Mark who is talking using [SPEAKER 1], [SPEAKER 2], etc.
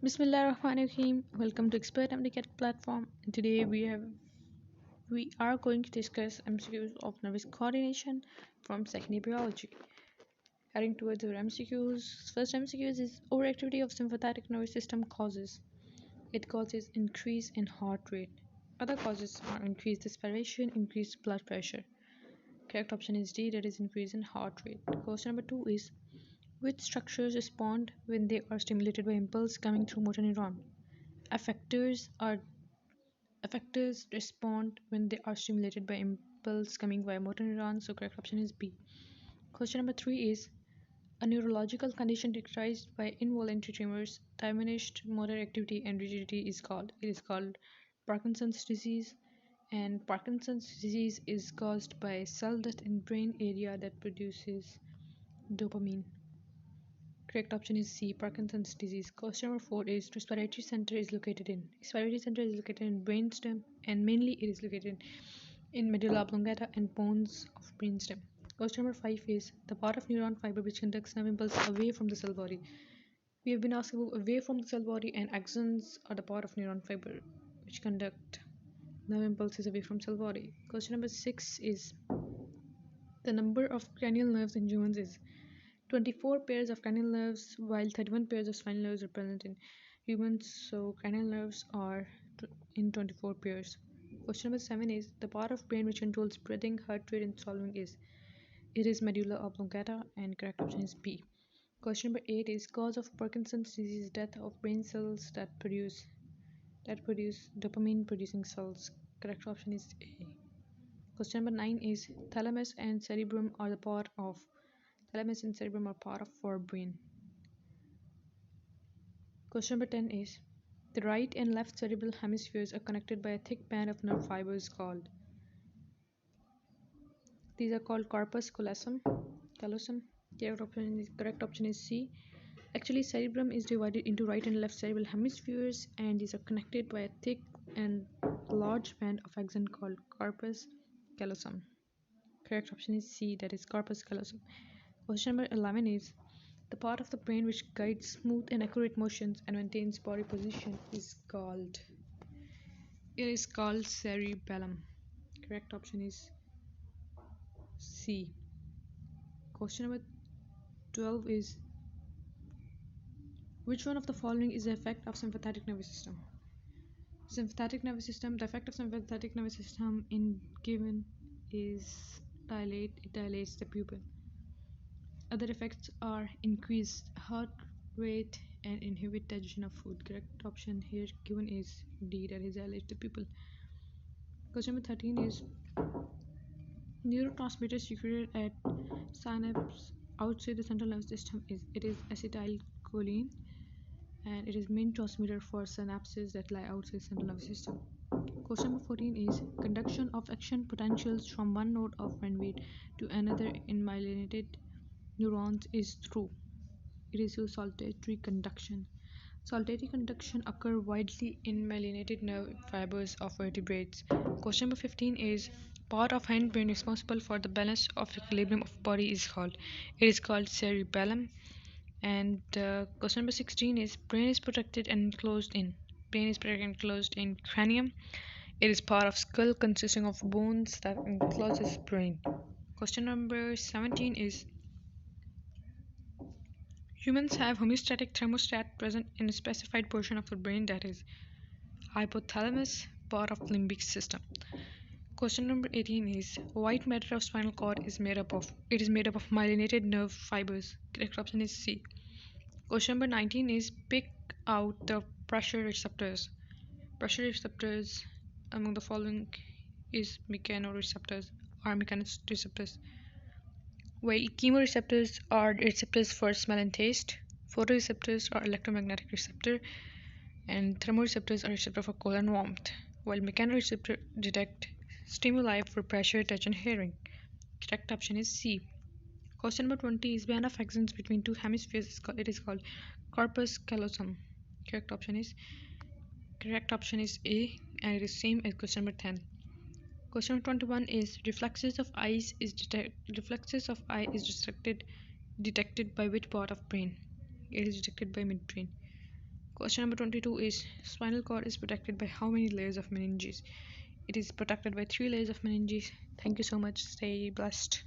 [SPEAKER 1] Bismillahirrahmanirrahim. Welcome to Expert Mdcat platform. And today we are going to discuss MCQs of nervous coordination from secondary biology. Heading towards our MCQs. First MCQs is overactivity of sympathetic nervous system causes. It causes increase in heart rate. Other causes are increased respiration, increased blood pressure. Correct option is D, that is increase in heart rate. Question number 2 is which structures respond when they are stimulated by impulse coming through motor neuron? Effectors respond when they are stimulated by impulse coming via motor neurons, so correct option is B. Question number 3 is a neurological condition characterized by involuntary tremors, diminished motor activity and rigidity is called. It is called Parkinson's disease, and Parkinson's disease is caused by cell death in brain area that produces dopamine. Correct option is C, Parkinson's disease. Question number 4 is respiratory center is located in. Respiratory center is located in brainstem, and mainly it is located in medulla oblongata and bones of brainstem. Question number 5 is the part of neuron fiber which conducts nerve impulse away from the cell body. We have been asked about away from the cell body, and axons are the part of neuron fiber which conduct nerve impulses away from cell body. Question number 6 is the number of cranial nerves in humans is 24 pairs of cranial nerves, while 31 pairs of spinal nerves are present in humans. So cranial nerves are in 24 pairs. Question number 7 is the part of brain which controls breathing, heart rate, and swallowing is. It is medulla oblongata, and correct option is B. Question number 8 is cause of Parkinson's disease, death of brain cells that produce dopamine producing cells. Correct option is A. Question number 9 is thalamus and cerebellum are part of forebrain. Question number 10 is the right and left cerebral hemispheres are connected by a thick band of nerve fibers called. These are called corpus callosum. Correct option is C. Actually, cerebellum is divided into right and left cerebral hemispheres, and these are connected by a thick and large band of axon called corpus callosum. Correct option is C, that is corpus callosum. Question number 11 is the part of the brain which guides smooth and accurate motions and maintains body position is called. It is called cerebellum. Correct option is C. Question number 12 is which one of the following is the effect of sympathetic nervous system? The effect of sympathetic nervous system in given is it dilates the pupil. Other effects are increased heart rate and inhibit digestion of food. Correct option here given is D, that is dilate the pupil. Question number 13 is neurotransmitters secreted at synapse outside the central nervous system is. It is acetylcholine, and it is main transmitter for synapses that lie outside central nervous system. Question number 14 is conduction of action potentials from one node of brain weight to another in myelinated neurons is through. It is through saltatory conduction. Saltatory conduction occur widely in myelinated nerve fibers of vertebrates. Question number 15 is part of hindbrain responsible for the balance of equilibrium of body is called. It is called cerebellum. And question number 16 is brain is protected and enclosed in cranium. It is part of skull consisting of bones that encloses brain. Question number 17 is humans have homeostatic thermostat present in a specified portion of the brain, that is hypothalamus, part of limbic system. Question number 18 is white matter of spinal cord is made up of. It is made up of myelinated nerve fibers. Correct option is C. Question number 19 is pick out the pressure receptors. Pressure receptors among the following is mechanoreceptors, while chemoreceptors are receptors for smell and taste. Photoreceptors are electromagnetic receptor, and thermoreceptors are receptor for cold and warmth, while mechanoreceptors detect stimuli for pressure, touch, and hearing. Correct option is C. Question number 20 is band of axons between two hemispheres. It is called corpus callosum. Correct option is A, and it is same as question number 10. Question number 21 is reflexes of eye is detected by which part of brain? It is detected by midbrain. Question number 22 is spinal cord is protected by how many layers of meninges? It is protected by 3 layers of meninges. Thank you so much. Stay blessed.